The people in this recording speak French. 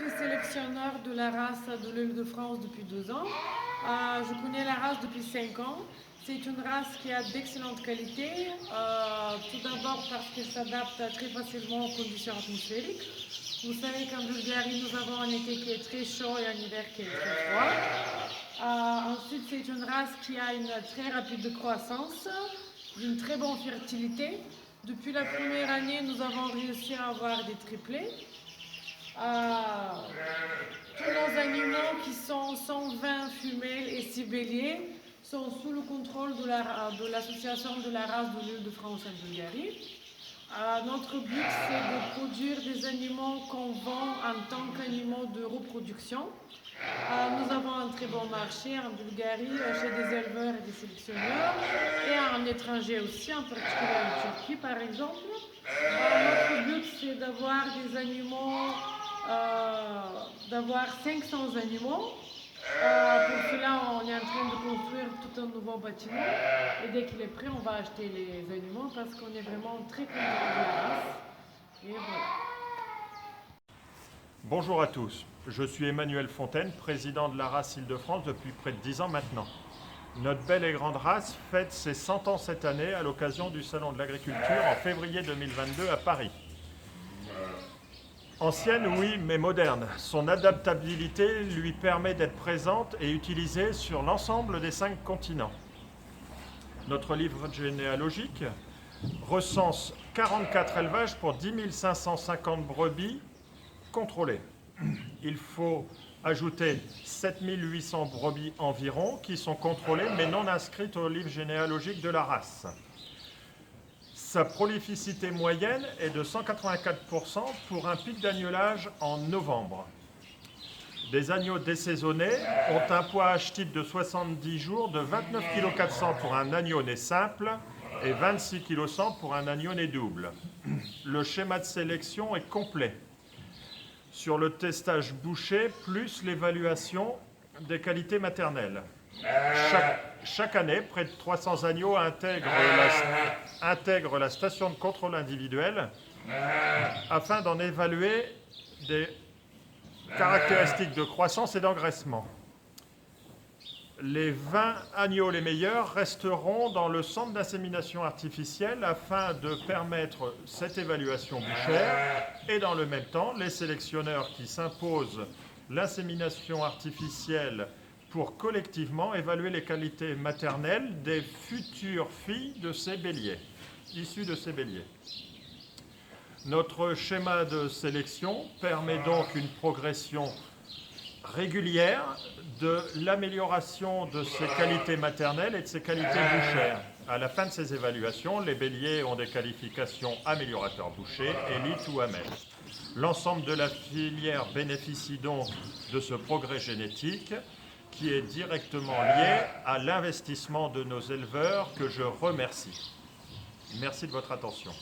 suis sélectionneur de la race de l'Île-de-France depuis 2 ans. Je connais la race depuis 5 ans. C'est une race qui a d'excellente qualité, tout d'abord parce qu'elle s'adapte très facilement aux conditions atmosphériques. Vous savez qu'en Bulgarie, nous avons un été qui est très chaud et un hiver qui est très froid. Ensuite, c'est une race qui a une très rapide croissance, d'une très bonne fertilité. Depuis la première année, nous avons réussi à avoir des triplés. Tous nos animaux qui sont 120 femelles et 6 béliers sont sous le contrôle de l'association de la race de l'Île-de-France en Bulgarie. Notre but, c'est de produire des animaux qu'on vend en tant qu'animaux de reproduction. Nous avons un très bon marché en Bulgarie, chez des éleveurs et des sélectionneurs, et en étranger aussi, en particulier en Turquie par exemple. Notre but, c'est d'avoir des animaux, d'avoir 500 animaux. Pour cela, on est en train de construire tout un nouveau bâtiment, et dès qu'il est prêt, on va acheter les animaux parce qu'on est vraiment très content de la race. Et voilà. Bonjour à tous, je suis Emmanuel Fontaine, président de la race Île-de-France depuis près de 10 ans maintenant. Notre belle et grande race fête ses 100 ans cette année à l'occasion du Salon de l'Agriculture en février 2022 à Paris. Ancienne, oui, mais moderne. Son adaptabilité lui permet d'être présente et utilisée sur l'ensemble des 5 continents. Notre livre généalogique recense 44 élevages pour 10 550 brebis contrôlées. Il faut ajouter 7 800 brebis environ qui sont contrôlées mais non inscrites au livre généalogique de la race. Sa prolificité moyenne est de 184% pour un pic d'agnelage en novembre. Des agneaux désaisonnés ont un poids H-type de 70 jours de 29,4 kg pour un agneau né simple et 26,1 kg pour un agneau né double. Le schéma de sélection est complet. Sur le testage boucher, plus l'évaluation des qualités maternelles. Chaque année, près de 300 agneaux intègrent la station de contrôle individuel afin d'en évaluer des caractéristiques de croissance et d'engraissement. Les 20 agneaux les meilleurs resteront dans le centre d'insémination artificielle afin de permettre cette évaluation bouchère et dans le même temps, les sélectionneurs qui s'imposent l'insémination artificielle pour collectivement évaluer les qualités maternelles des futures filles de ces béliers, issues de ces béliers. Notre schéma de sélection permet donc une progression régulière de l'amélioration de ses qualités maternelles et de ses qualités bouchères. À la fin de ces évaluations, les béliers ont des qualifications améliorateur boucher, élite ou amel. L'ensemble de la filière bénéficie donc de ce progrès génétique qui est directement lié à l'investissement de nos éleveurs que je remercie. Merci de votre attention.